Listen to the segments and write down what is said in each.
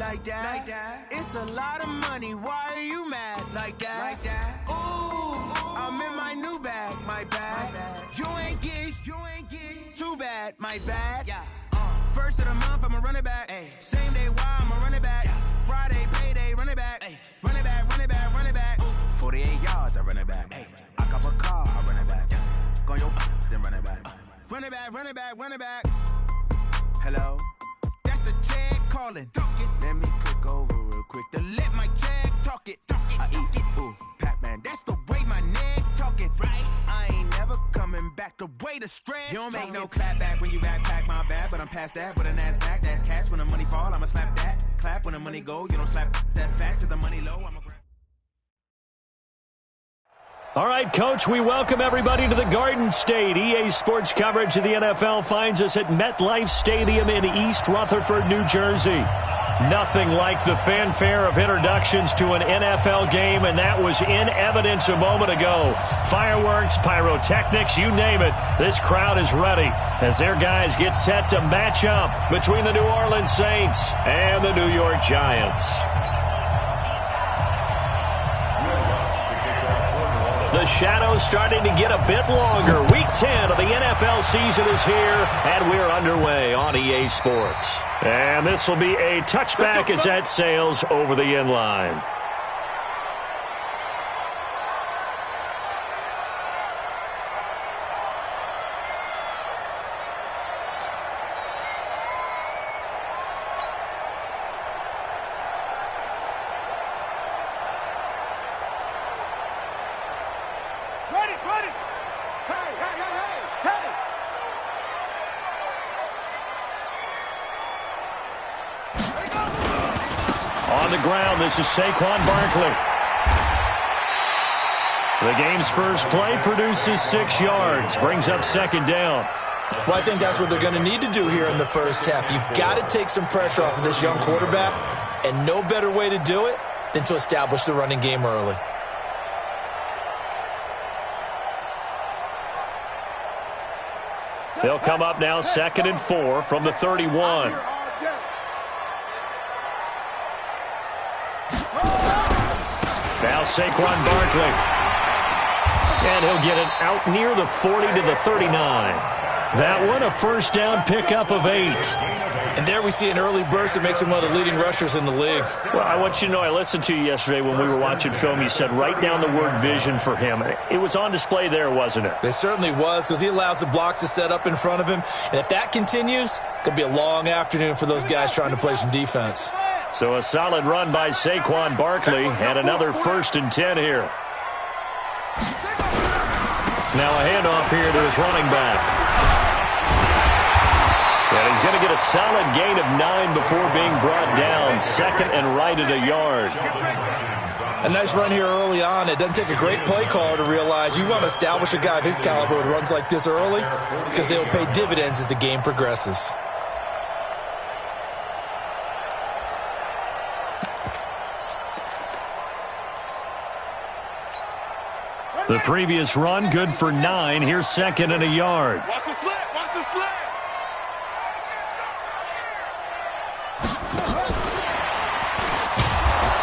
like that. It's a lot of money, why are you mad like that? Ooh, I'm in my new bag, my bad. You ain't get too bad, my bad. First of the month, I'ma run it back. Same day, why I'ma run it back. Friday, payday, run it back. Run it back, run it back, run it back. 48 yards, I run it back. I cop a car, I run it back. Go yo, then run it back. Run it back, run it back, run it back. Hello? That's the jag calling. Let me click over real quick to let my jag talk it. I eat it, ooh, Pac-Man. That's the way my neck talking. Right? I ain't never coming back the way the stress. You don't make no clap back when you backpack, my bad. But I'm past that with a NASDAQ. That's cash when the money fall. I'ma slap that. Clap when the money go. You don't slap. That's facts. If the money low, I'ma grab. All right, Coach, we welcome everybody to the Garden State. EA Sports coverage of the NFL finds us at MetLife Stadium in East Rutherford, New Jersey. Nothing like the fanfare of introductions to an NFL game, and that was in evidence a moment ago. Fireworks, pyrotechnics, you name it. This crowd is ready as their guys get set to match up between the New Orleans Saints and the New York Giants. The shadow's starting to get a bit longer. Week 10 of the NFL season is here, and we're underway on EA Sports. And this will be a touchback as that sails over the end line. On the ground, this is Saquon Barkley. The game's first play produces 6 yards, brings up second down. Well, I think that's what they're going to need to do here in the first half. You've got to take some pressure off of this young quarterback, and no better way to do it than to establish the running game early. They'll come up now 2nd and 4 from the 31. Now Saquon Barkley. And he'll get it out near the 40 to the 39. That one, a first down pickup of 8. And there we see an early burst that makes him one of the leading rushers in the league. Well, I want you to know, I listened to you yesterday when we were watching film. You said write down the word vision for him. It was on display there, wasn't it? It certainly was, because he allows the blocks to set up in front of him. And if that continues, it could be a long afternoon for those guys trying to play some defense. So a solid run by Saquon Barkley, and another 1st and 10 here. Now a handoff here to his running back. And he's going to get a solid gain of 9 before being brought down. 2nd and right at a yard. A nice run here early on. It doesn't take a great play caller to realize you want to establish a guy of his caliber with runs like this early, because they will pay dividends as the game progresses. The previous run, good for 9. Here's 2nd and a yard. Watch the slant, watch the slant.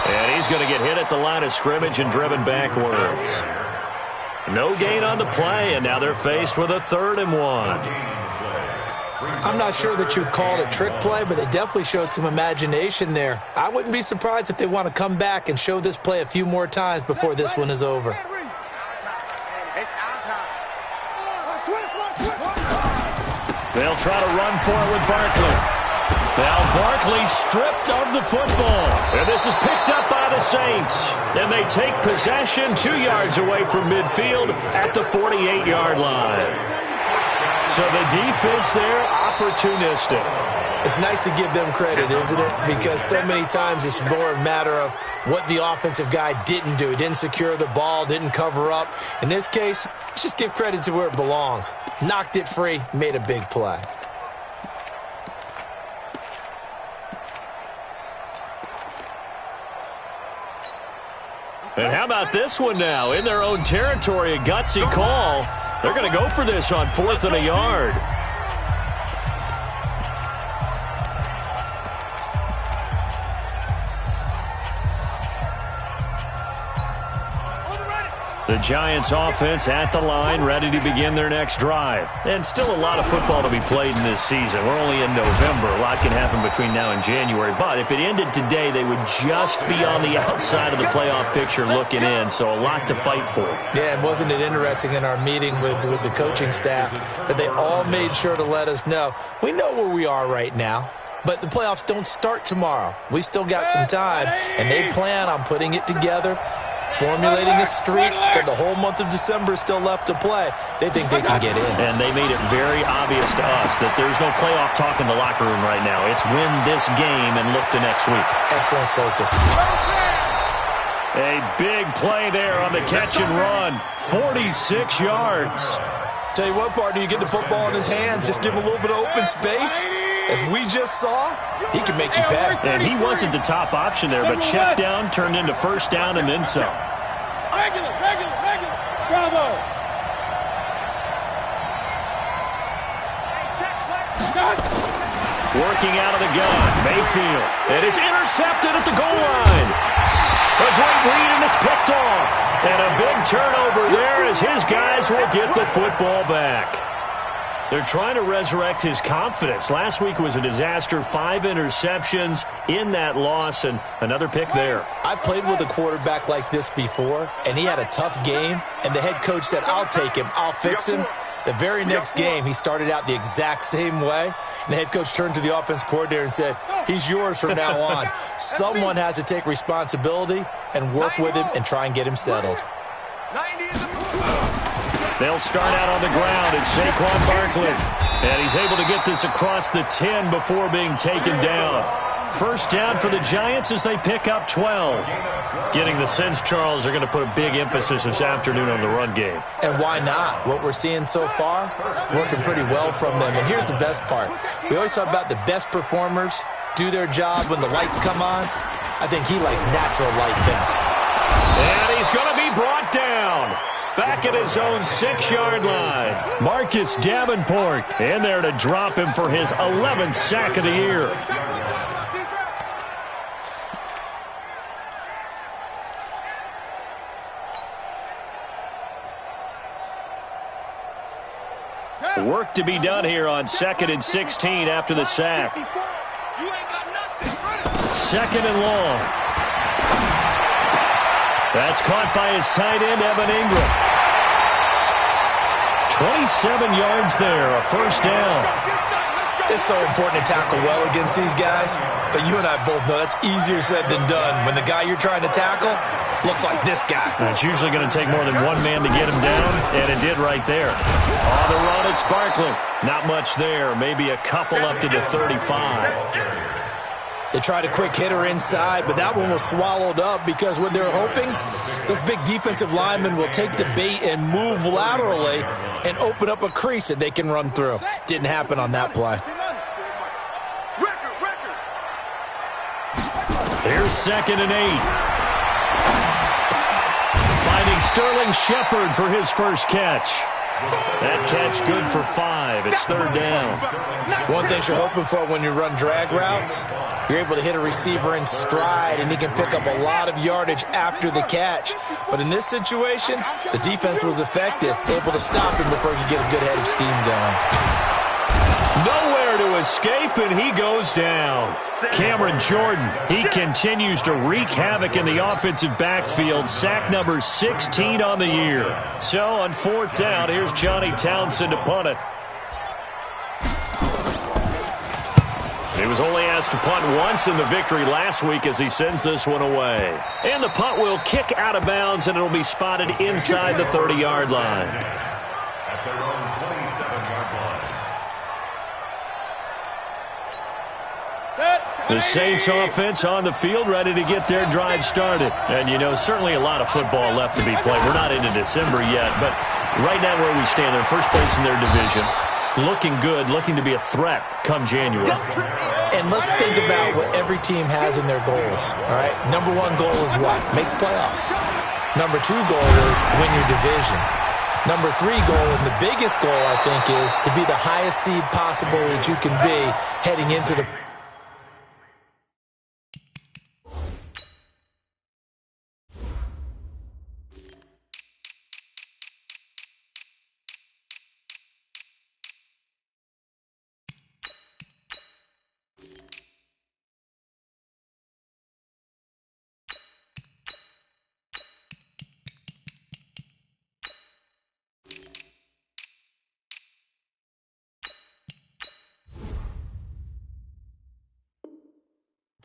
And he's going to get hit at the line of scrimmage and driven backwards. No gain on the play, and now they're faced with a 3rd and 1. I'm not sure that you'd call it a trick play, but they definitely showed some imagination there. I wouldn't be surprised if they want to come back and show this play a few more times before this one is over. They'll try to run for it with Barkley. Now Barkley stripped of the football. And this is picked up by the Saints. And they take possession 2 yards away from midfield at the 48-yard line. So the defense there, opportunistic. It's nice to give them credit, isn't it? Because so many times it's more a matter of what the offensive guy didn't do. Didn't secure the ball, didn't cover up. In this case, let's just give credit to where it belongs. Knocked it free, made a big play. And how about this one now? In their own territory, a gutsy call. They're going to go for this on 4th and a yard. The Giants offense at the line, ready to begin their next drive. And still a lot of football to be played in this season. We're only in November. A lot can happen between now and January. But if it ended today, they would just be on the outside of the playoff picture looking in. So a lot to fight for. Yeah, and wasn't it interesting in our meeting with the coaching staff that they all made sure to let us know, we know where we are right now. But the playoffs don't start tomorrow. We still got some time, and they plan on putting it together, formulating a streak that the whole month of December is still left to play. They think they can get in. And they made it very obvious to us that there's no playoff talk in the locker room right now. It's win this game and look to next week. Excellent focus. A big play there on the catch and run. 46 yards. Tell you what, partner, you get the football in his hands, just give him a little bit of open space. As we just saw, he can make you pay. And he wasn't the top option there, but check down turned into first down and then some. Regular. Bravo. Working out of the gun, Mayfield. And it's intercepted at the goal line. A great read, and it's picked off. And a big turnover there as his guys will get the football back. They're trying to resurrect his confidence. Last week was a disaster. 5 interceptions in that loss, and another pick there. I played with a quarterback like this before, and he had a tough game, and the head coach said, I'll take him, I'll fix him. The very next game, he started out the exact same way, and the head coach turned to the offense coordinator and said, he's yours from now on. Someone has to take responsibility and work with him and try and get him settled. They'll start out on the ground. It's Saquon Barkley. And he's able to get this across the 10 before being taken down. First down for the Giants as they pick up 12. Getting the sense, Charles, they're going to put a big emphasis this afternoon on the run game. And why not? What we're seeing so far, working pretty well from them. And here's the best part. We always talk about the best performers do their job when the lights come on. I think he likes natural light best. And he's going to be brought down. Back at his own 6-yard line. Marcus Davenport in there to drop him for his 11th sack of the year. Work to be done here on 2nd and 16 after the sack. 2nd and long. That's caught by his tight end, Evan Ingram. 27 yards there, a first down. It's so important to tackle well against these guys, but you and I both know that's easier said than done. When the guy you're trying to tackle looks like this guy. And it's usually going to take more than one man to get him down, and it did right there. On the run, it's Barkley. Not much there, maybe a couple up to the 35. They tried a quick hitter inside, but that one was swallowed up because what they're hoping, those big defensive linemen will take the bait and move laterally and open up a crease that they can run through. Didn't happen on that play. Here's 2nd and 8. Finding Sterling Shepard for his first catch. That catch good for 5. It's 3rd down. One thing you're hoping for when you run drag routes, you're able to hit a receiver in stride, and he can pick up a lot of yardage after the catch. But in this situation, the defense was effective, able to stop him before he could get a good head of steam going. Nowhere to escape, and he goes down. Cameron Jordan, he continues to wreak havoc in the offensive backfield. Sack number 16 on the year. So on 4th down, here's Johnny Townsend to punt it. He was only asked to punt once in the victory last week as he sends this one away. And the punt will kick out of bounds, and it'll be spotted inside the 30-yard line. The Saints offense on the field, ready to get their drive started. And, you know, certainly a lot of football left to be played. We're not into December yet, but right now where we stand, they're first place in their division. Looking good, looking to be a threat come January. And let's think about what every team has in their goals, all right? Number 1 goal is what? Make the playoffs. Number 2 goal is win your division. Number 3 goal, and the biggest goal, I think, is to be the highest seed possible that you can be heading into the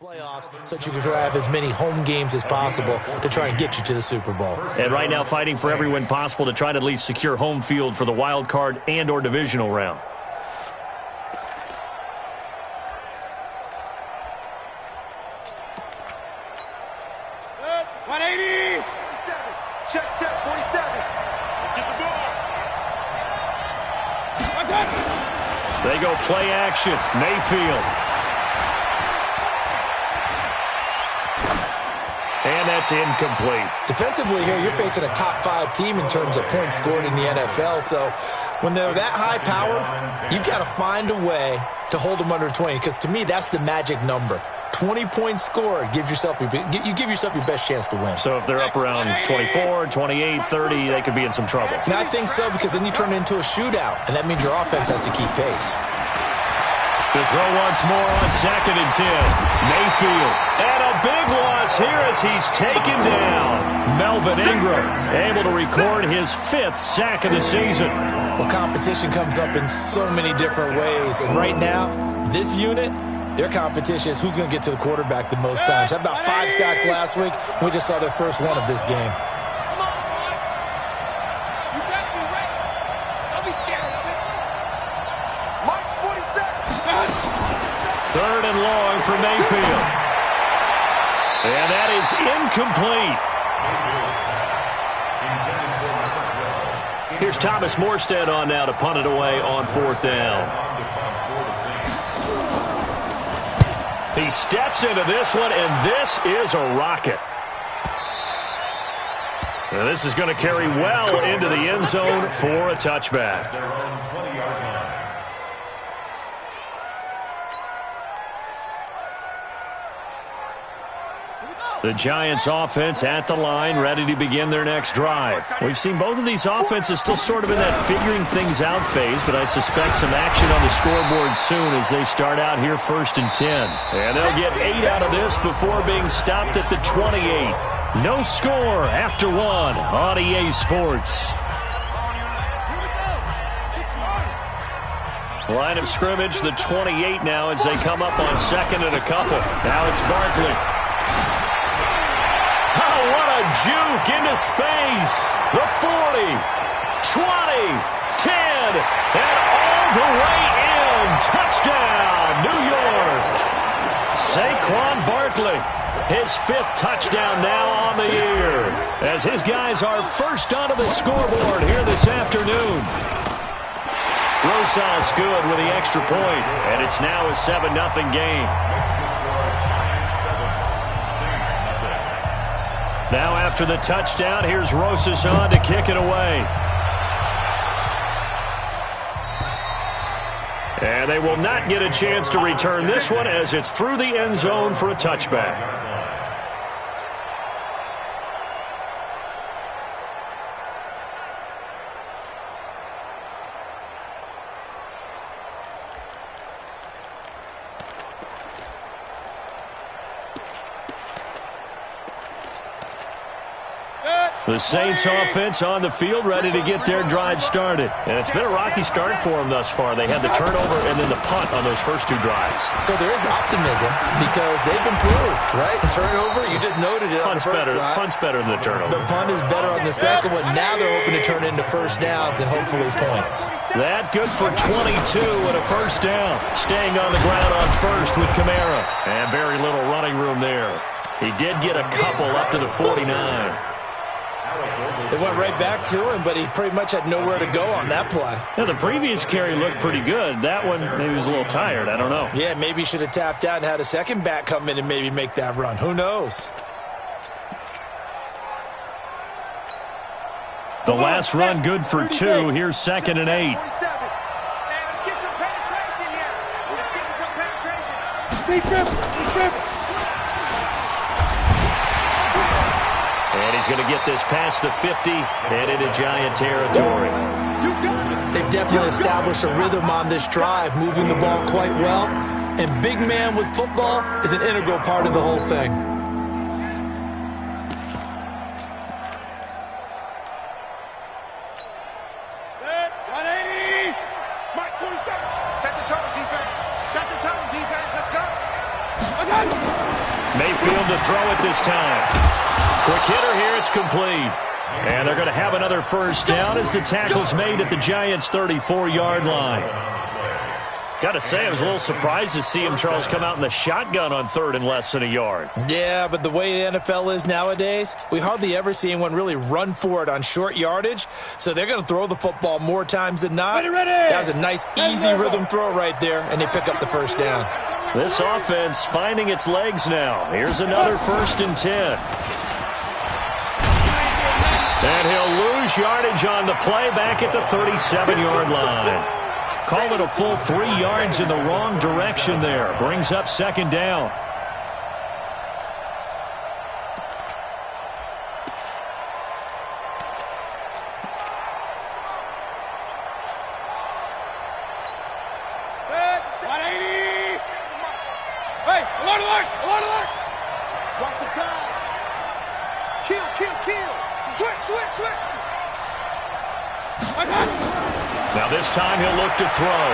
Playoffs so that you can try to have as many home games as possible to try and get you to the Super Bowl. And right now fighting for every win possible to try to at least secure home field for the wild card and or divisional round. Good. 180. Check, 47. Get the ball. One touch. They go play action. Mayfield. And that's incomplete. Defensively here, you're facing a top 5 team in terms of points scored in the NFL. So when they're that high powered, you've got to find a way to hold them under 20. Because to me, that's the magic number. 20 points scored gives yourself you give yourself your best chance to win. So if they're up around 24, 28, 30, they could be in some trouble. And I think so, because then you turn it into a shootout, and that means your offense has to keep pace. To throw once more on 2nd and 10. Mayfield. And a big loss here as he's taken down. Melvin Ingram able to record his 5th sack of the season. Well, competition comes up in so many different ways. And right now, this unit, their competition is who's going to get to the quarterback the most times. Had about 5 sacks last week. We just saw their first one of this game. Third and long for Mayfield. And that is incomplete. Here's Thomas Morstead on now to punt it away on 4th down. He steps into this one, and this is a rocket. Now this is going to carry well into the end zone for a touchback. The Giants offense at the line, ready to begin their next drive. We've seen both of these offenses still sort of in that figuring things out phase, but I suspect some action on the scoreboard soon as they start out here 1st and 10. And they'll get 8 out of this before being stopped at the 28. No score after 1 on EA Sports. Line of scrimmage, the 28 now as they come up on 2nd and a couple. Now it's Barkley. Oh, what a juke into space. The 40, 20, 10, and all the way in. Touchdown, New York. Saquon Barkley, his 5th touchdown now on the year, as his guys are first onto the scoreboard here this afternoon. Rosas good with the extra point, and it's now a 7-0 game. Now after the touchdown, here's Rosas on to kick it away. And they will not get a chance to return this one as it's through the end zone for a touchback. The Saints offense on the field ready to get their drive started. And it's been a rocky start for them thus far. They had the turnover and then the punt on those first 2 drives. So there is optimism because they've improved, right? Turnover, you just noted it. Punt's better than the turnover. The punt is better on the second one. Now they're hoping to turn it into first downs and hopefully points. That good for 22 and a first down. Staying on the ground on first with Kamara. And very little running room there. He did get a couple up to the 49. They went right back to him, but he pretty much had nowhere to go on that play. Yeah, the previous carry looked pretty good. That one, maybe he was a little tired. I don't know. Yeah, maybe he should have tapped out and had a second back come in and maybe make that run. Who knows? The last run good for 2. Here's 2nd and 8. Let's get some penetration here. Be triple. And he's going to get this past the 50 and into Giant territory. They've definitely established a rhythm on this drive, moving the ball quite well. And big man with football is an integral part of the whole thing. Good. 180. Mark 47. Set the tone, defense. Set the tone, defense. Let's go. Mayfield to throw it this time. Quick hitter here, it's complete. And they're going to have another first down as the tackle's made at the Giants' 34-yard line. Got to say, I was a little surprised to see him, Charles, come out in the shotgun on third and less than a yard. Yeah, but the way the NFL is nowadays, we hardly ever see anyone really run for it on short yardage. So they're going to throw the football more times than not. That was a nice, easy rhythm throw right there, and they pick up the first down. This offense finding its legs now. Here's another 1st and 10. And he'll lose yardage on the play back at the 37-yard line. Call it a full 3 yards in the wrong direction there. Brings up 2nd down. Hey, alert! Watch the pass. Kill. Switch. Now this time he'll look to throw.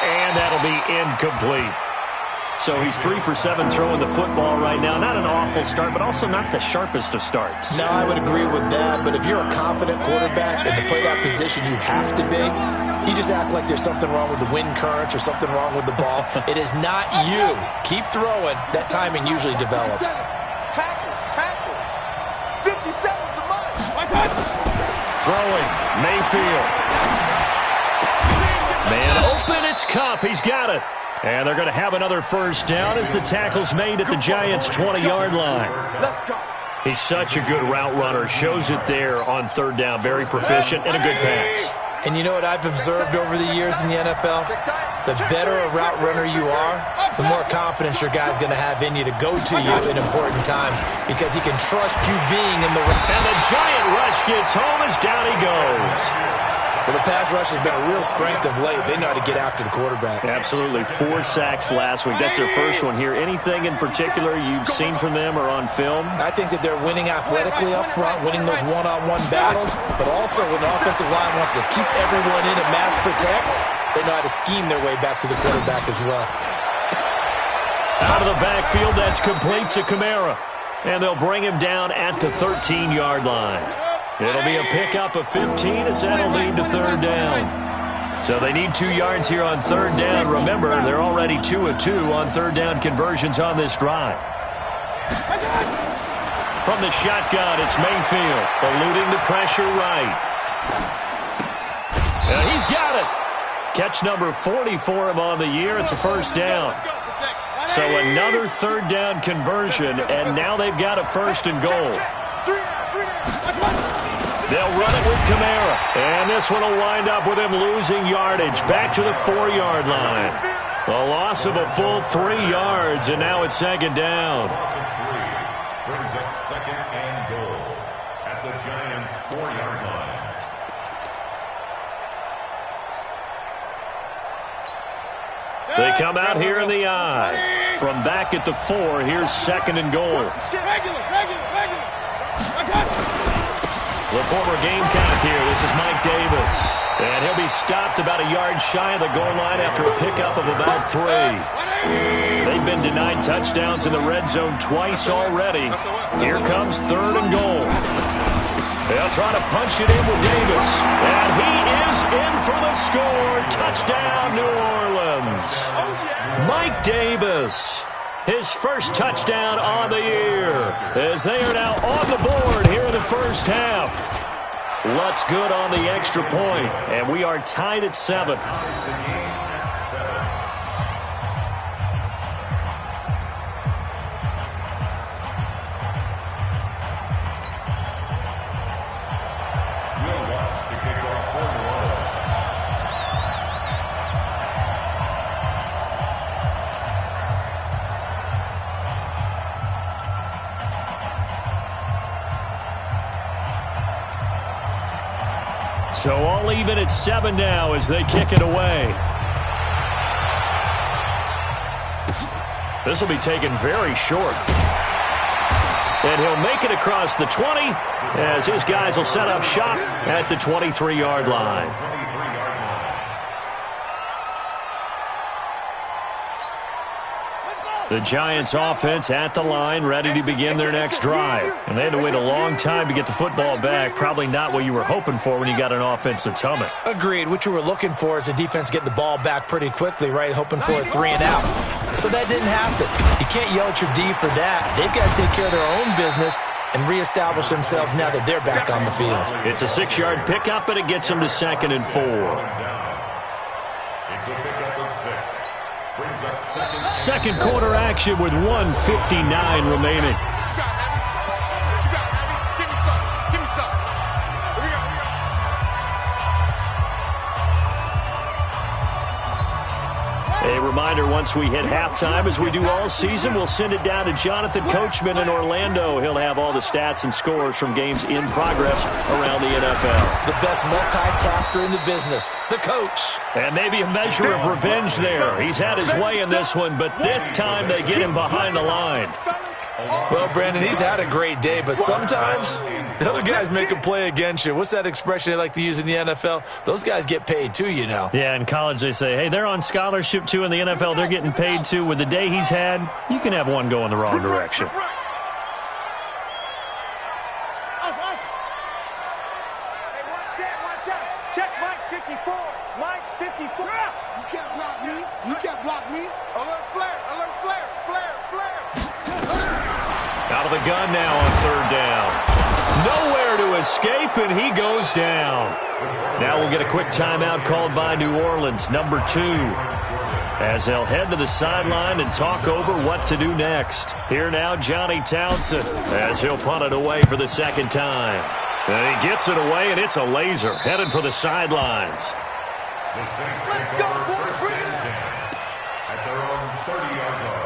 And that'll be incomplete. So he's 3 for 7 throwing the football right now. Not an awful start, but also not the sharpest of starts. No, I would agree with that. But if you're a confident quarterback and to play that position, you have to be. You just act like there's something wrong with the wind currents or something wrong with the ball. It is not you. Keep throwing. That timing usually develops. Tackle. 57 the month. Throwing, Mayfield. Man open, it's Cup. He's got it. And they're going to have another first down as the tackle's made at the Giants' 20-yard line. Let's go. He's such a good route runner. Shows it there on 3rd down. Very proficient and a good pass. And you know what I've observed over the years in the NFL? The better a route runner you are, the more confidence your guy's going to have in you to go to you in important times because he can trust you being in the route. And the Giant rush gets home as down he goes. Well, the pass rush has been a real strength of late. They know how to get after the quarterback. Absolutely. 4 sacks last week. That's their first one here. Anything in particular you've seen from them or on film? I think that they're winning athletically up front, winning those one-on-one battles, but also when the offensive line wants to keep everyone in and mass protect, they know how to scheme their way back to the quarterback as well. Out of the backfield, that's complete to Kamara. And they'll bring him down at the 13-yard line. It'll be a pickup of 15 as that'll lead to 3rd down. So they need 2 yards here on 3rd down. Remember, they're already 2 of 2 on 3rd down conversions on this drive. From the shotgun, it's Mayfield, eluding the pressure right. And he's got it. Catch number 40 for him on the year. It's a first down. So another 3rd down conversion, and now they've got a 1st and goal. They'll run it with Kamara. And this one will wind up with him losing yardage back to the 4-yard line. A loss of a full 3 yards, and now it's 2nd down. Brings up 2nd and goal at the Giants' 4-yard line. They come out here in the I. From back at the 4, here's 2nd and goal. The former Gamecock here. This is Mike Davis. And he'll be stopped about a yard shy of the goal line after a pickup of about 3. They've been denied touchdowns in the red zone twice already. Here comes 3rd and goal. They'll try to punch it in with Davis. And he is in for the score. Touchdown, New Orleans. Mike Davis. His first touchdown on the year as they are now on the board here in the first half. Lutz good on the extra point, and we are tied at 7. So all even at 7 now as they kick it away. This will be taken very short. And he'll make it across the 20 as his guys will set up shop at the 23-yard line. The Giants offense at the line, ready to begin their next drive. And they had to wait a long time to get the football back. Probably not what you were hoping for when you got an offense that's humming. Agreed. What you were looking for is the defense getting the ball back pretty quickly, right? Hoping for a 3 and out. So that didn't happen. You can't yell at your D for that. They've got to take care of their own business and reestablish themselves now that they're back on the field. It's a 6-yard pickup, and it gets them to 2nd and 4. It's a pickup of 6. Brings up second quarter action with 1:59 remaining. A reminder, once we hit halftime, as we do all season, we'll send it down to Jonathan Coachman in Orlando. He'll have all the stats and scores from games in progress around the NFL. The best multitasker in the business, the coach. And maybe a measure of revenge there. He's had his way in this one, but this time they get him behind the line. Well, Brandon, he's had a great day, but sometimes the other guys make a play against you. What's that expression they like to use in the NFL? Those guys get paid too, you know. Yeah, in college they say, hey, they're on scholarship too. In the NFL, they're getting paid too. With the day he's had, you can have one go in the wrong direction. Check Mike 54. Mike 54. You can't block me. You can't block me. Alert flare. Alert flare. Flare. Flare. Out of the gun now on 3rd down. Nowhere to escape, and he goes down. Now we'll get a quick timeout called by New Orleans, number 2, as they'll head to the sideline and talk over what to do next. Here now, Johnny Townsend, as he'll punt it away for the 2nd time. And he gets it away, and it's a laser, headed for the sidelines. The Saints take over 1st and 10 at their own 30-yard line.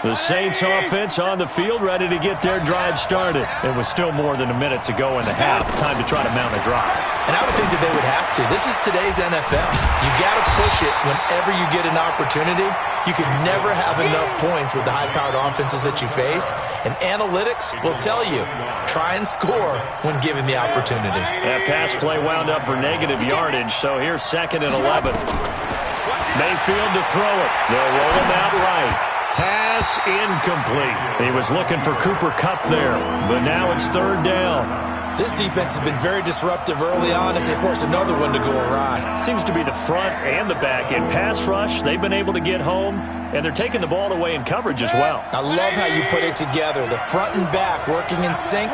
The Saints offense on the field, ready to get their drive started. It was still more than a minute to go in the half. Time to try to mount a drive. And I would think that they would have to. This is today's NFL. You got to push it whenever you get an opportunity. You can never have enough points with the high-powered offenses that you face. And analytics will tell you, try and score when given the opportunity. That pass play wound up for negative yardage, so here's 2nd and 11. Mayfield to throw it. They'll roll him out right. Pass incomplete. He was looking for Cooper Kupp there, but now it's 3rd down. This defense has been very disruptive early on as they force another one to go awry. It seems to be the front and the back end. Pass rush, they've been able to get home, and they're taking the ball away in coverage as well. I love how you put it together. The front and back working in sync,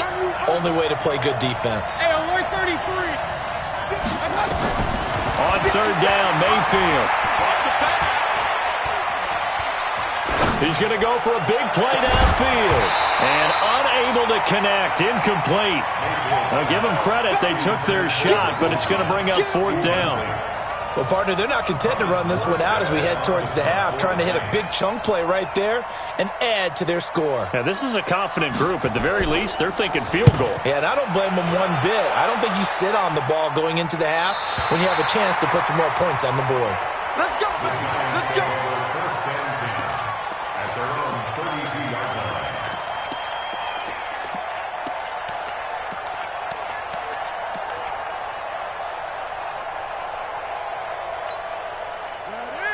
only way to play good defense. Hey, alert 33. On 3rd down, Mayfield. He's going to go for a big play downfield. And unable to connect. Incomplete. Now, give them credit. They took their shot, but it's going to bring up 4th down. Well, partner, they're not content to run this one out as we head towards the half, trying to hit a big chunk play right there and add to their score. Yeah, this is a confident group. At the very least, they're thinking field goal. Yeah, and I don't blame them one bit. I don't think you sit on the ball going into the half when you have a chance to put some more points on the board. Let's go. Let's go. 1st and 10 at their own 32-yard line.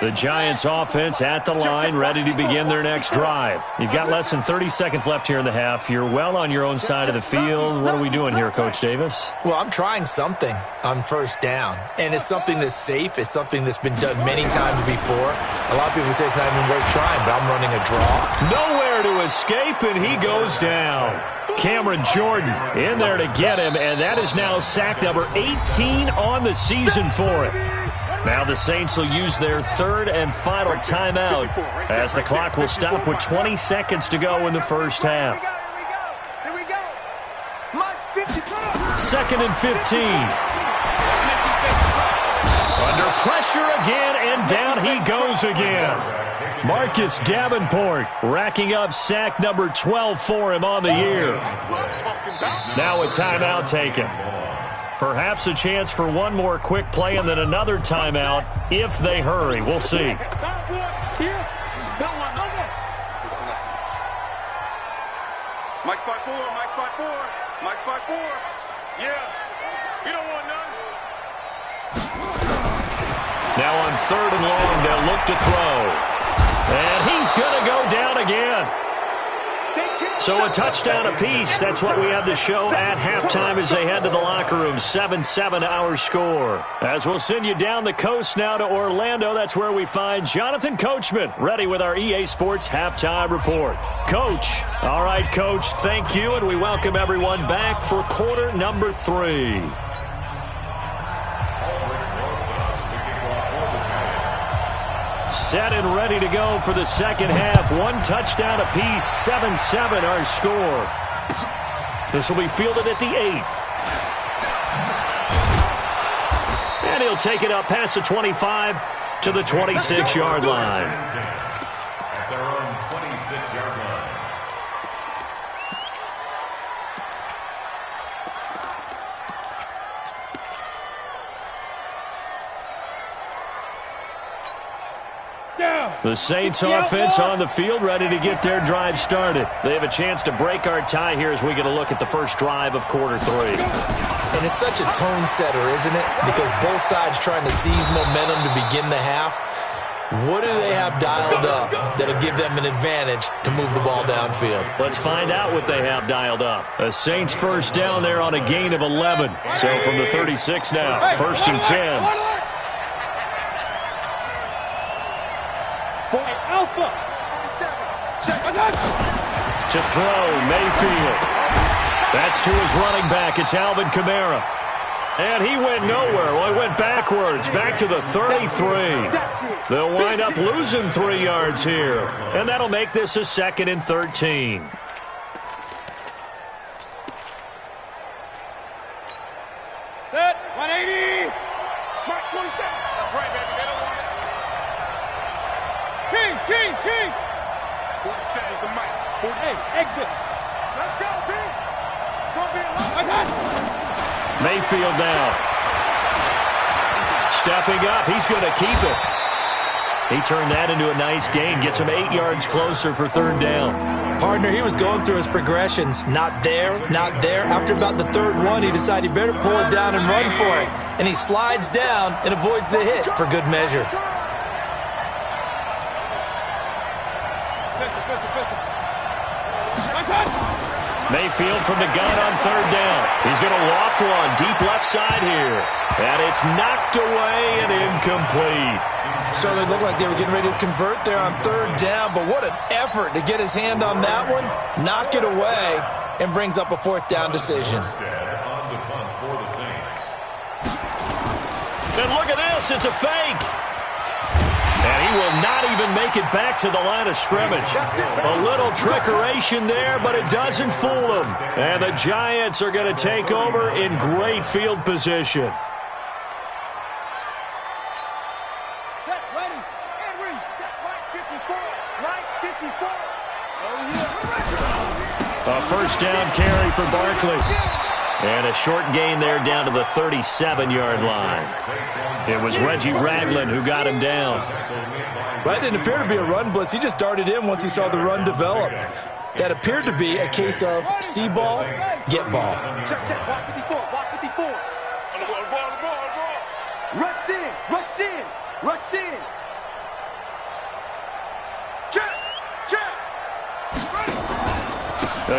The Giants offense at the line, ready to begin their next drive. You've got less than 30 seconds left here in the half. You're well on your own side of the field. What are we doing here, Coach Davis? Well, I'm trying something on 1st down, and it's something that's safe. It's something that's been done many times before. A lot of people say it's not even worth trying, but I'm running a draw. Nowhere to escape, and he goes down. Cameron Jordan in there to get him, and that is now sack number 18 on the season for it. Now the Saints will use their 3rd and final timeout as the clock will stop with 20 seconds to go in the first half. Here we go. Mike 54. 2nd and 15. Under pressure again, and down he goes again. Marcus Davenport racking up sack number 12 for him on the year. Now a timeout taken. Perhaps a chance for one more quick play and then another timeout if they hurry. We'll see. Mike spot 4, Mike spot 4, Mike spot 4. Yeah, you don't want none. Now on 3rd and long, they'll look to throw. And he's going to go down again. So a touchdown apiece. That's what we have to show at halftime as they head to the locker room. 7-7 our score. As we'll send you down the coast now to Orlando, that's where we find Jonathan Coachman, ready with our EA Sports halftime report. Coach. All right, Coach, thank you, and we welcome everyone back for quarter number 3. Set and ready to go for the second half. 1 touchdown apiece, 7-7 our score. This will be fielded at the 8. And he'll take it up past the 25 to the 26-yard line. At their own 26-yard line. The Saints offense on the field, ready to get their drive started. They have a chance to break our tie here as we get a look at the first drive of quarter 3. And it's such a tone setter, isn't it? Because both sides trying to seize momentum to begin the half. What do they have dialed up that'll give them an advantage to move the ball downfield? Let's find out what they have dialed up. A Saints first down there on a gain of 11. So from the 36 now, 1st and 10. To throw, Mayfield. That's to his running back. It's Alvin Kamara. And he went nowhere. Well, he went backwards, back to the 33. They'll wind up losing 3 yards here. And that'll make this a 2nd and 13. Set, 180. Mark 27. That's right, baby. They don't want it. King. 47 is the mic. 48, exit. Let's go, team. Gonna be a lot. Mayfield now. Stepping up. He's going to keep it. He turned that into a nice gain. Gets him 8 yards closer for 3rd down. Partner, he was going through his progressions. Not there, not there. After about the 3rd one, he decided he better pull it down and run for it. And he slides down and avoids the hit for good measure. Mayfield from the gun on 3rd down. He's going to loft one deep left side here. And it's knocked away and incomplete. So they looked like they were getting ready to convert there on 3rd down, but what an effort to get his hand on that one, knock it away, and brings up a 4th down decision. And look at this, it's a fake. And he will not even make it back to the line of scrimmage. A little trickeration there, but it doesn't fool him. And the Giants are going to take over in great field position. Set, ready, and read. Set, line 54. Line 54. Oh, yeah. A 1st down carry for Barkley. And a short gain there down to the 37-yard line. It was Reggie Ragland who got him down. That didn't appear to be a run blitz. He just darted in once he saw the run develop. That appeared to be a case of see ball, get ball. Check, block 54, block 54. On the ball. Rush in. Check. Ready.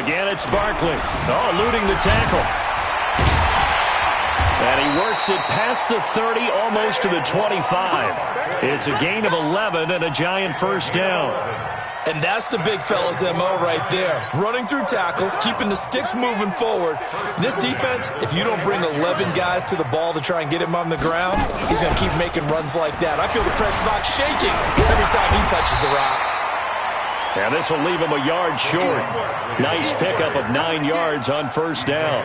Again, it's Barkley. Oh, eluding the tackle. And he works it past the 30, almost to the 25. It's a gain of 11 and a Giant 1st down. And that's the big fella's MO right there. Running through tackles, keeping the sticks moving forward. This defense, if you don't bring 11 guys to the ball to try and get him on the ground, he's going to keep making runs like that. I feel the press box shaking every time he touches the rock. And this will leave him a yard short. Nice pickup of 9 yards on 1st down.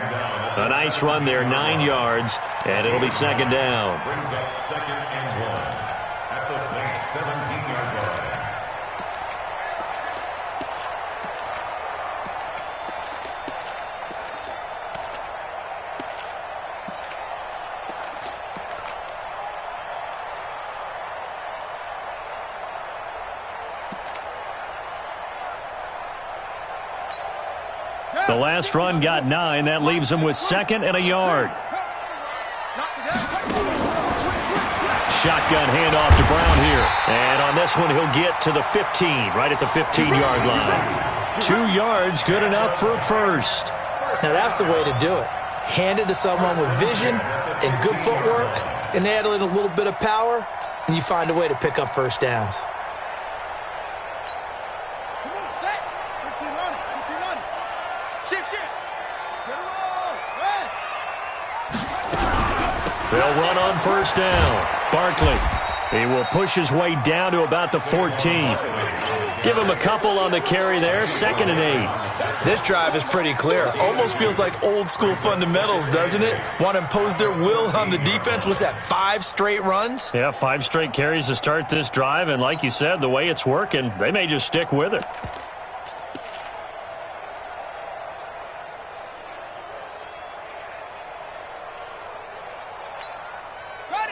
A nice run there, 9 yards, and it'll be 2nd down. Brings up 2nd and 1 at the Saints 17-yard line. Go! The last run got 9. That leaves him with 2nd and a yard. Shotgun handoff to Brown here. And on this one, he'll get to the 15, right at the 15-yard line. 2 yards, good enough for a first. Now, that's the way to do it. Hand it to someone with vision and good footwork, and add in a little bit of power, and you find a way to pick up first downs. Come on, set. 15 on it. 15 on it. Shift. Get it all. Rest. They'll run on first down. Barkley, he will push his way down to about the 14. Give him a couple on the carry there, 2nd and 8. This drive is pretty clear. Almost feels like old school fundamentals, doesn't it? Want to impose their will on the defense. Was that 5 straight runs? Yeah, 5 straight carries to start this drive, and like you said, the way it's working, they may just stick with it.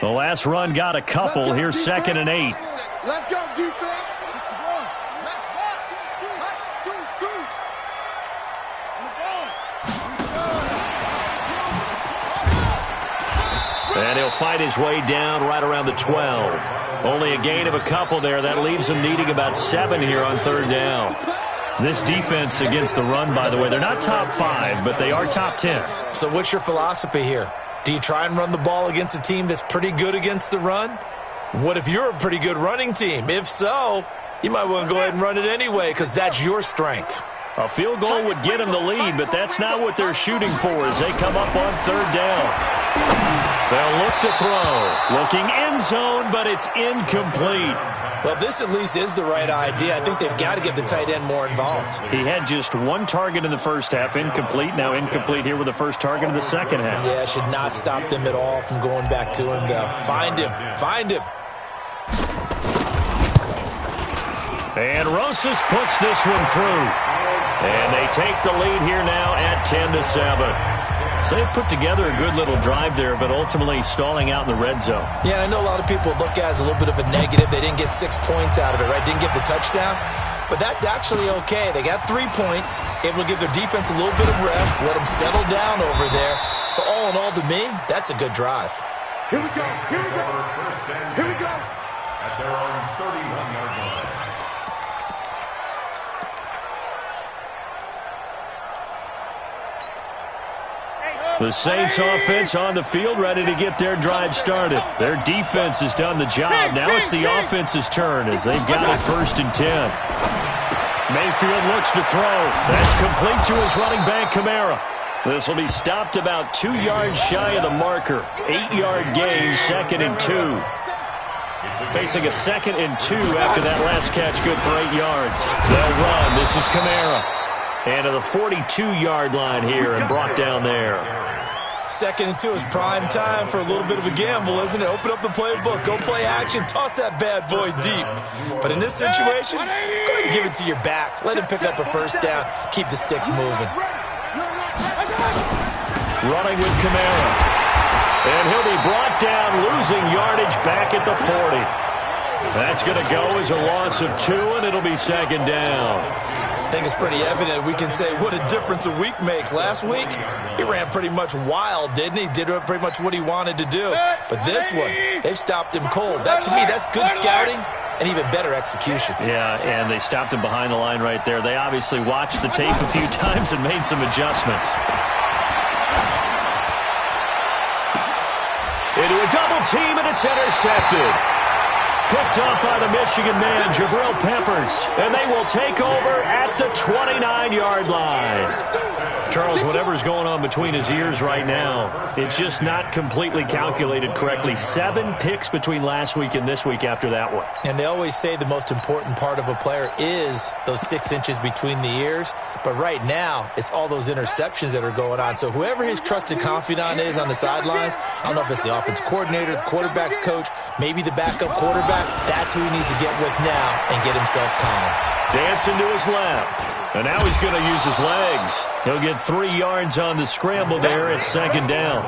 The last run got a couple. Here's 2nd and 8. Let's go, defense. And he'll fight his way down right around the 12. Only a gain of a couple there. That leaves him needing about 7 here on 3rd down. This defense against the run, by the way, they're not top 5, but they are top 10. So what's your philosophy here? Do you try and run the ball against a team that's pretty good against the run? What if you're a pretty good running team? If so, you might want to go ahead and run it anyway because that's your strength. A field goal would get them the lead, but that's not what they're shooting for as they come up on 3rd down. They'll look to throw. Looking end zone, but it's incomplete. Well, this at least is the right idea. I think they've got to get the tight end more involved. He had just 1 target in the first half, incomplete. Now incomplete here with the first target in the second half. Yeah, should not stop them at all from going back to him, though. Find him. And Rosas puts this one through. And they take the lead here now at 10-7. So they put together a good little drive there, but ultimately stalling out in the red zone. Yeah, I know a lot of people look at it as a little bit of a negative. They didn't get 6 points out of it, right? Didn't get the touchdown. But that's actually okay. They got 3 points, able to give their defense a little bit of rest, let them settle down over there. So all in all, to me, that's a good drive. Here we go. At their own 31-yard line. The Saints offense on the field, ready to get their drive started. Their defense has done the job. Now it's the offense's turn as they've got it 1st and 10. Mayfield looks to throw. That's complete to his running back, Kamara. This will be stopped about 2 yards shy of the marker. 8-yard gain, 2nd and 2. Facing a 2nd and 2 after that last catch, good for 8 yards. They'll run. This is Kamara. And to the 42-yard line here and brought down there. 2nd and 2 is prime time for a little bit of a gamble, isn't it? Open up the playbook, go play action, toss that bad boy deep. But in this situation, go ahead and give it to your back. Let him pick up a first down. Keep the sticks moving. Running with Kamara. And he'll be brought down, losing yardage back at the 40. That's going to go as a loss of 2, and it'll be 2nd down. I think it's pretty evident. We can say what a difference a week makes. Last week, he ran pretty much wild, didn't he? Did pretty much what he wanted to do. But this one, they've stopped him cold. That, to me, that's good scouting and even better execution. Yeah, and they stopped him behind the line right there. They obviously watched the tape a few times and made some adjustments. Into a double team, and it's intercepted. Picked up by the Michigan man, Jabril Peppers. And they will take over at the 29-yard line. Charles, whatever's going on between his ears right now, it's just not completely calculated correctly. 7 picks between last week and this week after that one. And they always say the most important part of a player is those 6 inches between the ears. But right now, it's all those interceptions that are going on. So whoever his trusted confidant is on the sidelines, I don't know if it's the offense coordinator, the quarterback's coach, maybe the backup quarterback, that's who he needs to get with now and get himself calm. Dancing to his left. And now he's going to use his legs. He'll get 3 yards on the scramble there at 2nd down.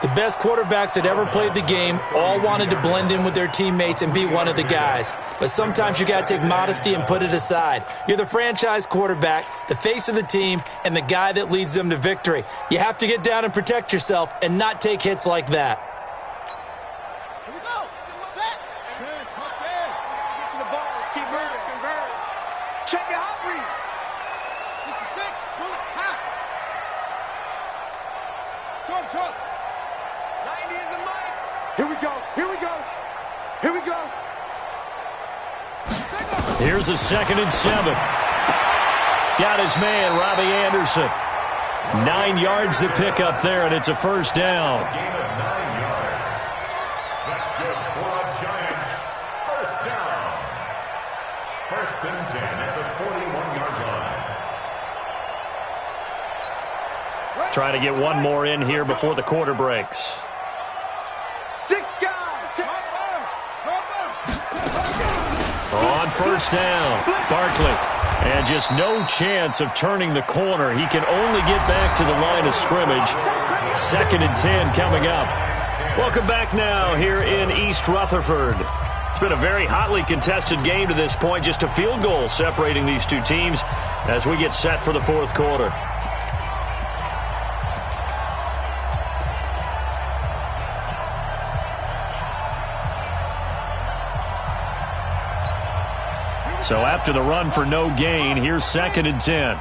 The best quarterbacks that ever played the game all wanted to blend in with their teammates and be one of the guys. But sometimes you got to take modesty and put it aside. You're the franchise quarterback, the face of the team, and the guy that leads them to victory. You have to get down and protect yourself and not take hits like that. Here we go. Set. Let's get to the ball. Let's keep moving. Check your hot read. 66. Pull it. Hot. Short. 90 is the mic. Here we go. Here's a 2nd and 7. Got his man, Robbie Anderson. 9 yards to pick up there, and it's a first down. Gain of 9 yards. That's good for the Giants. First down. 1st and 10 at the 41-yard line. Trying to get one more in here before the quarter breaks. 6 guys. On first down, Barkley. And just no chance of turning the corner. He can only get back to the line of scrimmage. 2nd and 10 coming up. Welcome back now here in East Rutherford. It's been a very hotly contested game to this point. Just a field goal separating these two teams as we get set for the 4th quarter. So after the run for no gain, here's 2nd and 10.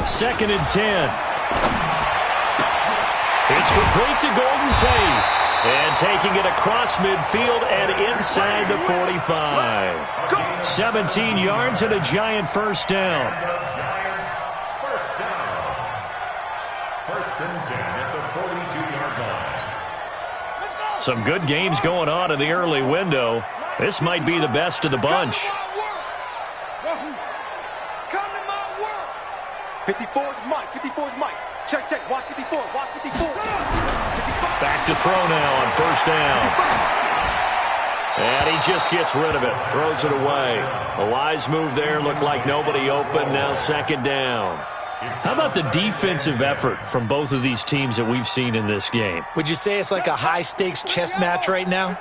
Second and 10. It's complete to Golden Tate. And taking it across midfield and inside the 45. 17 yards and a Giant first down. Some good games going on in the early window. This might be the best of the bunch. Come to my world. 54's Mike. Check. Watch 54. Back to throw now on first down. And he just gets rid of it. Throws it away. A wise move there. Looked like nobody open. Now 2nd down. How about the defensive effort from both of these teams that we've seen in this game? Would you say it's like a high-stakes chess match right now?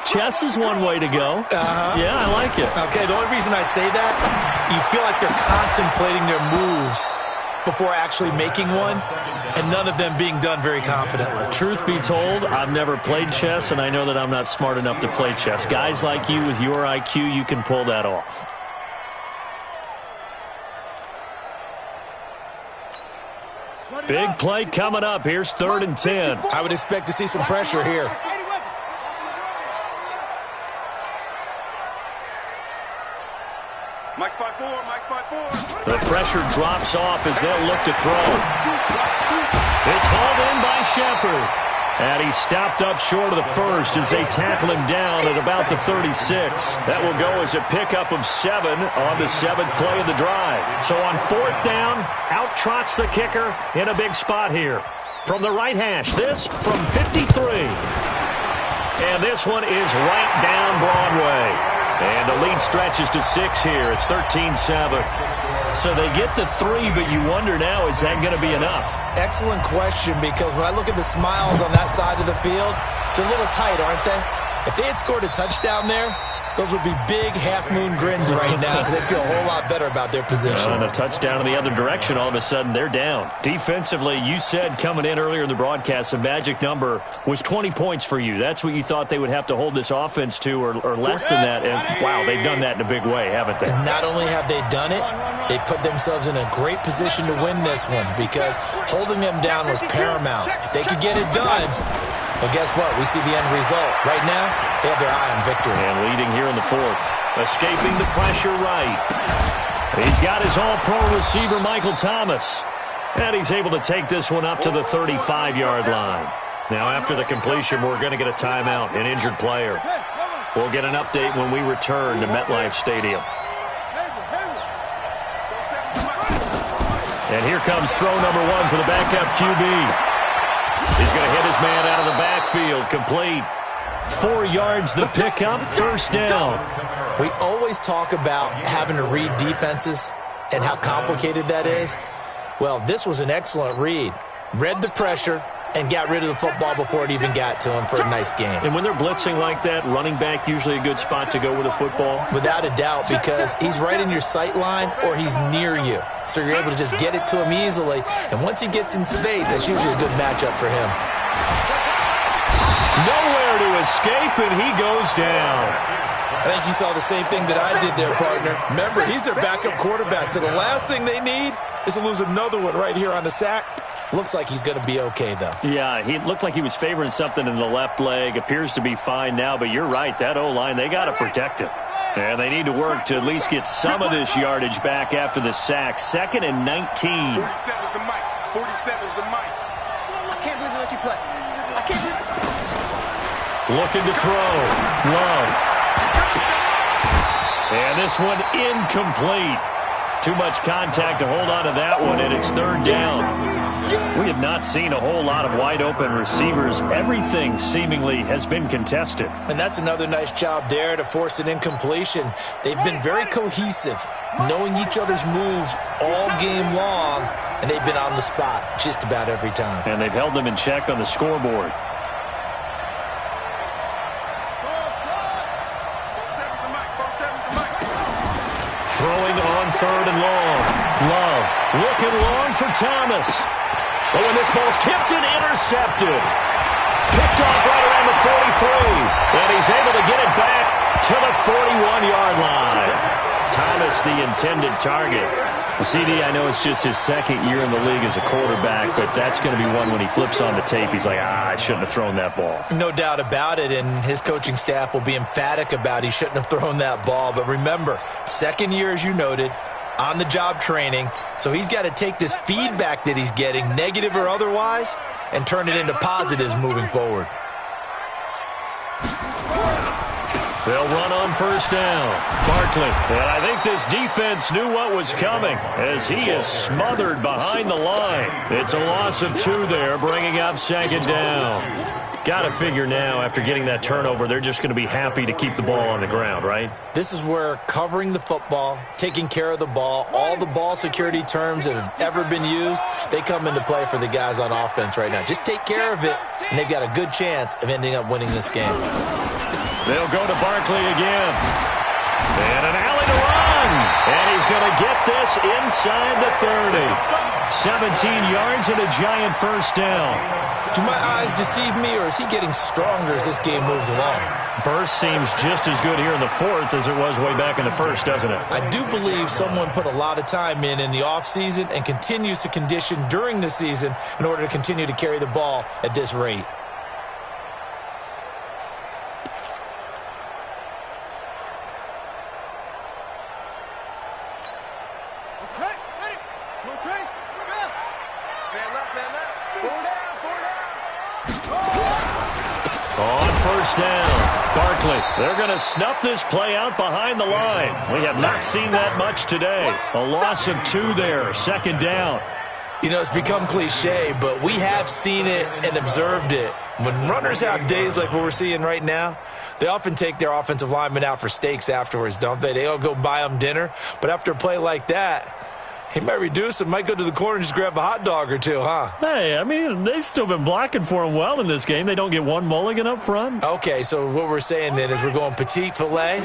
Chess is one way to go. Yeah, I like it. Okay, the only reason I say that, you feel like they're contemplating their moves before actually making one, and none of them being done very confidently. Truth be told, I've never played chess, and I know that I'm not smart enough to play chess. Guys like you with your IQ, you can pull that off. Big play coming up. Here's 3rd and 10. I would expect to see some pressure here. Mike 5-4. The pressure drops off as they'll look to throw. It's hauled in by Shepard. And he's stopped up short of the first as they tackle him down at about the 36. That will go as a pickup of 7 on the 7th play of the drive. So on 4th down, out trots the kicker in a big spot here. From the right hash, this from 53. And this one is right down Broadway. And the lead stretches to 6 here. It's 13-7. So they get the 3, but you wonder now, is that going to be enough? Excellent question, because when I look at the smiles on that side of the field, they're a little tight, aren't they? If they had scored a touchdown there, those would be big half-moon grins right now because they feel a whole lot better about their position. And a touchdown in the other direction, all of a sudden they're down. Defensively, you said coming in earlier in the broadcast, the magic number was 20 points for you. That's what you thought they would have to hold this offense to, or less than that. And, wow, they've done that in a big way, haven't they? And not only have they done it, they put themselves in a great position to win this one because holding them down was paramount. If they could get it done, well, guess what? We see the end result. Right now, they have their eye on victory. And leading here in the 4th. Escaping the pressure right. He's got his all-pro receiver, Michael Thomas. And he's able to take this one up to the 35-yard line. Now, after the completion, we're going to get a timeout, an injured player. We'll get an update when we return to MetLife Stadium. And here comes throw number 1 for the backup QB. He's going to hit his man out of the backfield, complete. 4 yards the pickup, first down. We always talk about having to read defenses and how complicated that is. Well, this was an excellent read. Read the pressure and got rid of the football before it even got to him for a nice game. And when they're blitzing like that, running back usually a good spot to go with a football? Without a doubt, because he's right in your sight line or he's near you. So you're able to just get it to him easily. And once he gets in space, that's usually a good matchup for him. Nowhere to escape, and he goes down. I think you saw the same thing that I did there, partner. Remember, he's their backup quarterback, so the last thing they need is to lose another one right here on the sack. Looks like he's going to be okay, though. Yeah, he looked like he was favoring something in the left leg. Appears to be fine now, but you're right. That O-line, they got to protect him. And they need to work to at least get some of this yardage back after the sack. 2nd and 19. 47's the mic. 47's the mic. I can't believe they let you play. I can't believe it. Looking to throw. Love. And this one incomplete. Too much contact to hold on to that one, and it's 3rd down. We have not seen a whole lot of wide-open receivers. Everything seemingly has been contested. And that's another nice job there to force an incompletion. They've been very cohesive, knowing each other's moves all game long, and they've been on the spot just about every time. And they've held them in check on the scoreboard. Throwing on 3rd and long. Love looking long for Thomas. Oh, and this ball's tipped and intercepted. Picked off right around the 43. And he's able to get it back to the 41-yard line. Thomas, the intended target. CD, I know it's just his 2nd year in the league as a quarterback, but that's going to be one when he flips on the tape. He's like, I shouldn't have thrown that ball. No doubt about it, and his coaching staff will be emphatic about he shouldn't have thrown that ball. But remember, 2nd year, as you noted, on-the-job training, so he's got to take this feedback that he's getting, negative or otherwise, and turn it into positives moving forward. They'll run on 1st down. Barkley. And I think this defense knew what was coming as he is smothered behind the line. It's a loss of 2 there, bringing up 2nd down. Got to figure now, after getting that turnover, they're just going to be happy to keep the ball on the ground, right? This is where covering the football, taking care of the ball, all the ball security terms that have ever been used, they come into play for the guys on offense right now. Just take care of it, and they've got a good chance of ending up winning this game. They'll go to Barkley again. And an alley to run. And he's going to get this inside the 30. 17 yards and a giant 1st down. Do my eyes deceive me, or is he getting stronger as this game moves along? Burst seems just as good here in the 4th as it was way back in the 1st, doesn't it? I do believe someone put a lot of time in the offseason and continues to condition during the season in order to continue to carry the ball at this rate. On 1st down, Barkley. They're going to snuff this play out behind the line. We have not seen that much today. A loss of 2 there, 2nd down. You know, it's become cliche, but we have seen it and observed it. When runners have days like what we're seeing right now, they often take their offensive linemen out for steaks afterwards, don't they? They all go buy them dinner. But after a play like that, he might reduce it, might go to the corner and just grab a hot dog or two, huh? Hey, I mean, they've still been blocking for him well in this game. They don't get one mulligan up front. Okay, so what we're saying then is we're going petite filet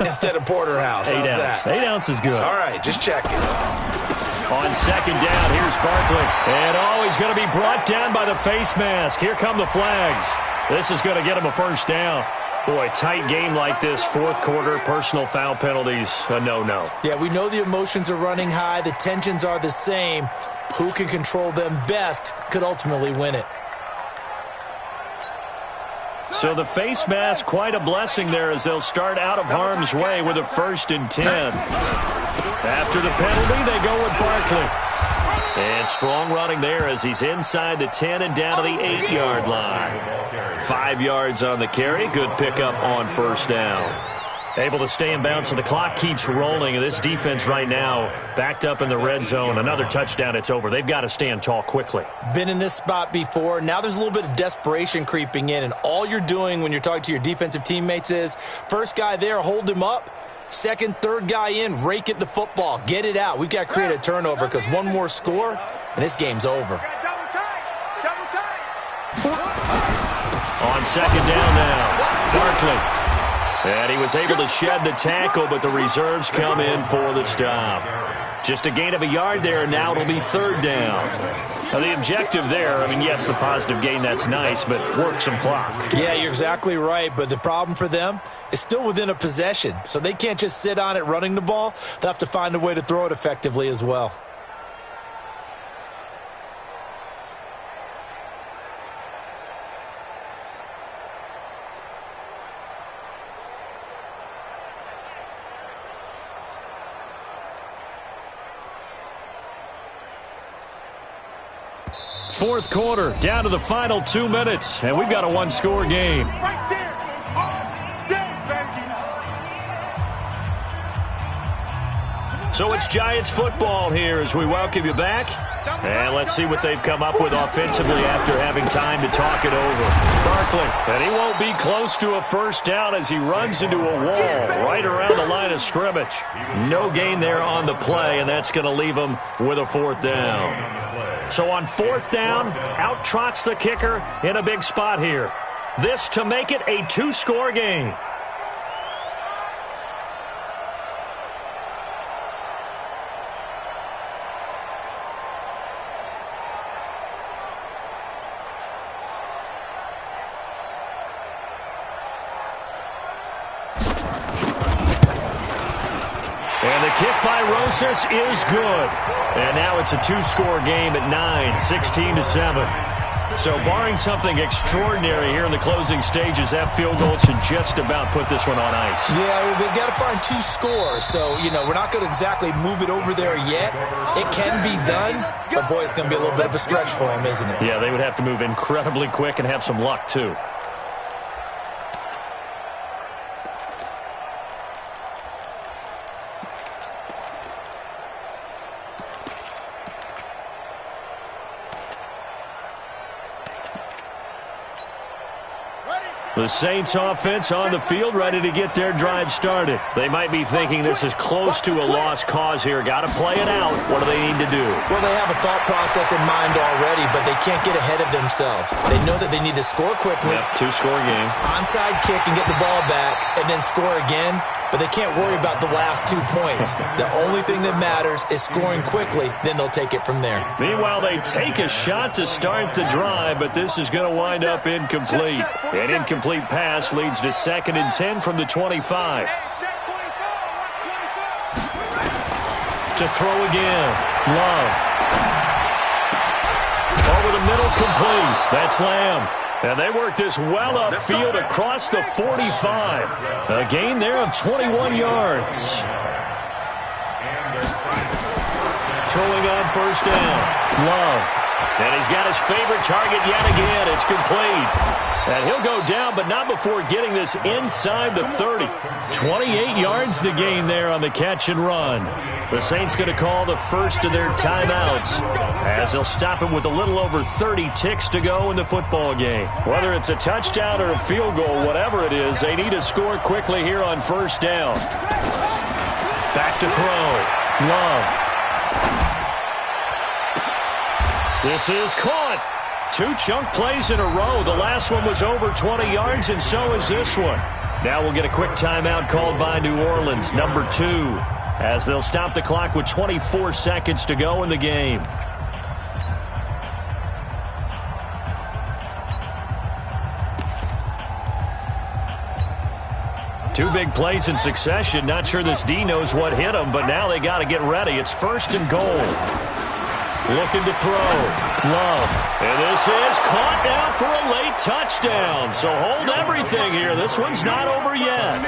instead of porterhouse. 8 ounce. 8 ounce is good. All right, just checking. On 2nd down, here's Barkley. And he's going to be brought down by the face mask. Here come the flags. This is going to get him a 1st down. Boy, tight game like this, 4th quarter, personal foul penalties, a no-no. Yeah, we know the emotions are running high. The tensions are the same. Who can control them best could ultimately win it. So the face mask, quite a blessing there as they'll start out of harm's way with a 1st and 10. After the penalty, they go with Barkley. And strong running there as he's inside the 10 and down to the 8-yard line. 5 yards on the carry. Good pickup on 1st down. Able to stay in bounds, so the clock keeps rolling. And this defense right now backed up in the red zone. Another touchdown, it's over. They've got to stand tall quickly. Been in this spot before. Now there's a little bit of desperation creeping in, and all you're doing when you're talking to your defensive teammates is, first guy there, hold him up. Second, third guy in, rake at the football. Get it out. We've got to create a turnover because one more score, and this game's over. On second down now, Barkley. And he was able to shed the tackle, but the reserves come in for the stop. Just a gain of a yard there, and now it'll be third down. Now, the objective there, I mean, yes, the positive gain, that's nice, but work some clock. Yeah, you're exactly right, but the problem for them is still within a possession, so they can't just sit on it running the ball. They'll have to find a way to throw it effectively as well. Fourth quarter, down to the final 2 minutes, and we've got a one-score game. So it's Giants football here as we welcome you back. And let's see what they've come up with offensively after having time to talk it over. Barkley, and he won't be close to a first down as he runs into a wall right around the line of scrimmage. No gain there on the play, and that's going to leave him with a fourth down. So on fourth down, out trots the kicker in a big spot here. This to make it a two-score game. And the kick by Rosas is good. And now it's a two-score game at 9, 16-7. So barring something extraordinary here in the closing stages, that field goal should just about put this one on ice. Yeah, we've got to find two scores. So, we're not going to exactly move it over there yet. It can be done, but boy, it's going to be a little bit of a stretch for them, isn't it? Yeah, they would have to move incredibly quick and have some luck, too. The Saints offense on the field, ready to get their drive started. They might be thinking this is close to a lost cause here. Got to play it out. What do they need to do? Well, they have a thought process in mind already, but they can't get ahead of themselves. They know that they need to score quickly. Yep, two-score game. Onside kick and get the ball back, and then score again. But they can't worry about the last 2 points. The only thing that matters is scoring quickly, then they'll take it from there. Meanwhile, they take a shot to start the drive, but this is going to wind up incomplete. An incomplete pass leads to 2nd and 10 from the 25. To throw again. Love. Over the middle, complete. That's Lamb. And they work this well upfield across the 45. A gain there of 21 yards. Throwing on first down. Love. And he's got his favorite target yet again. It's complete. And he'll go down, but not before getting this inside the 30. 28 yards the gain there on the catch and run. The Saints going to call the first of their timeouts as they'll stop him with a little over 30 ticks to go in the football game. Whether it's a touchdown or a field goal, whatever it is, they need to score quickly here on first down. Back to throw. Love. This is caught. 2 chunk plays in a row. The last one was over 20 yards, and so is this one. Now we'll get a quick timeout called by New Orleans, number 2, as they'll stop the clock with 24 seconds to go in the game. Two big plays in succession. Not sure this D knows what hit him, but now they got to get ready. It's 1st and goal. Looking to throw. Love. And this is caught now for a late touchdown. So hold everything here. This one's not over yet.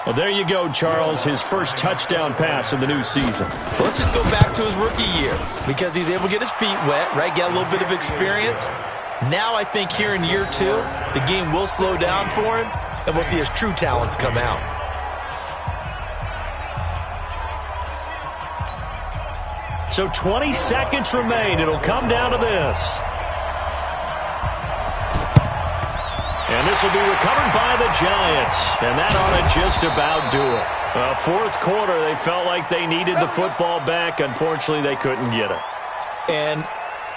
Well, there you go, Charles. His first touchdown pass of the new season. Well, let's just go back to his rookie year because he's able to get his feet wet, right? Get a little bit of experience. Now I think here in year 2, the game will slow down for him. and we'll see his true talents come out. So 20 seconds remain. It'll come down to this. And this will be recovered by the Giants. And that ought to just about do it. Fourth quarter, they felt like they needed the football back. Unfortunately, they couldn't get it. And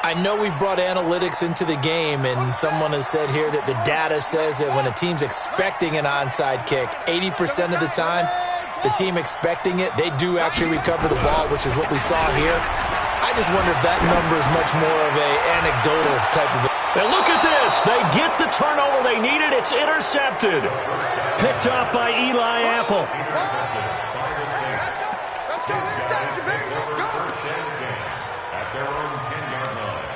I know we brought analytics into the game, and someone has said here that the data says that when a team's expecting an onside kick, 80% of the time, the team expecting it, they do actually recover the ball, which is what we saw here. I just wonder if that number is much more of an anecdotal type of... And look at this. They get the turnover they needed. It's intercepted. Picked up by Eli Apple. Let's go. Interception, baby. Let's go. First and 10 at their own 10-yard line.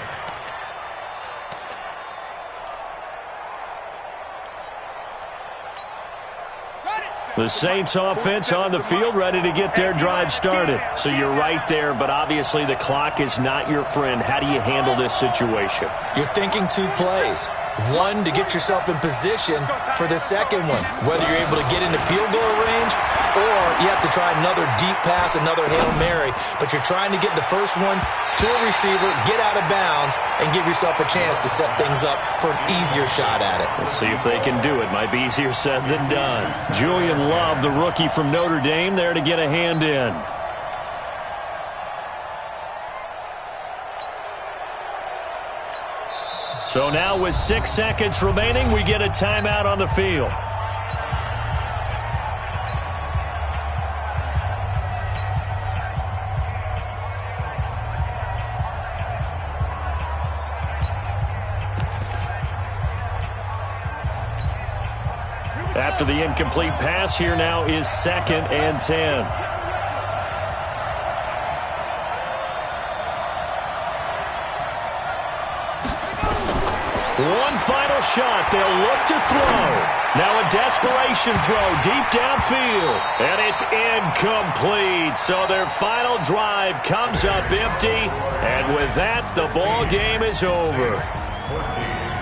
The Saints offense on the field, ready to get their drive started. So you're right there, but obviously the clock is not your friend. How do you handle this situation? You're thinking two plays. One, to get yourself in position for the second one, whether you're able to get into field goal range or you have to try another deep pass, another Hail Mary. But you're trying to get the first one to a receiver, get out of bounds, and give yourself a chance to set things up for an easier shot at it. We'll see if they can do it. Might be easier said than done. Julian Love, the rookie from Notre Dame, there to get a hand in. So now with 6 seconds remaining, we get a timeout on the field. After the incomplete pass, here now is 2nd and 10. One final shot. They'll look to throw. Now a desperation throw deep downfield. And it's incomplete. So their final drive comes up empty. And with that, the ball game is over.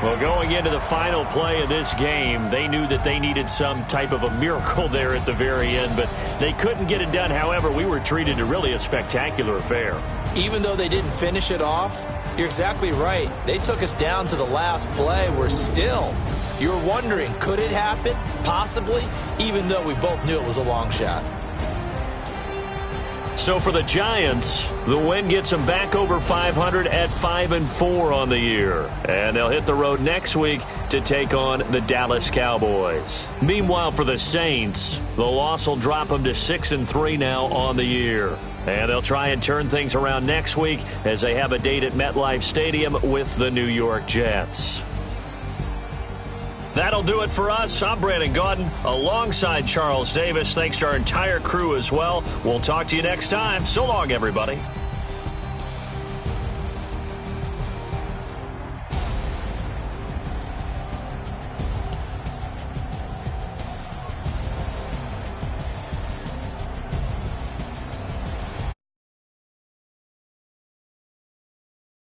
Well, going into the final play of this game, they knew that they needed some type of a miracle there at the very end, but they couldn't get it done. However, we were treated to really a spectacular affair. Even though they didn't finish it off, you're exactly right. They took us down to the last play. We're still, you're wondering, could it happen? Possibly, even though we both knew it was a long shot. So for the Giants, the win gets them back over 500 at 5-4 on the year. And they'll hit the road next week to take on the Dallas Cowboys. Meanwhile, for the Saints, the loss will drop them to 6-3 now on the year. And they'll try and turn things around next week as they have a date at MetLife Stadium with the New York Jets. That'll do it for us. I'm Brandon Gaudin alongside Charles Davis. Thanks to our entire crew as well. We'll talk to you next time. So long, everybody.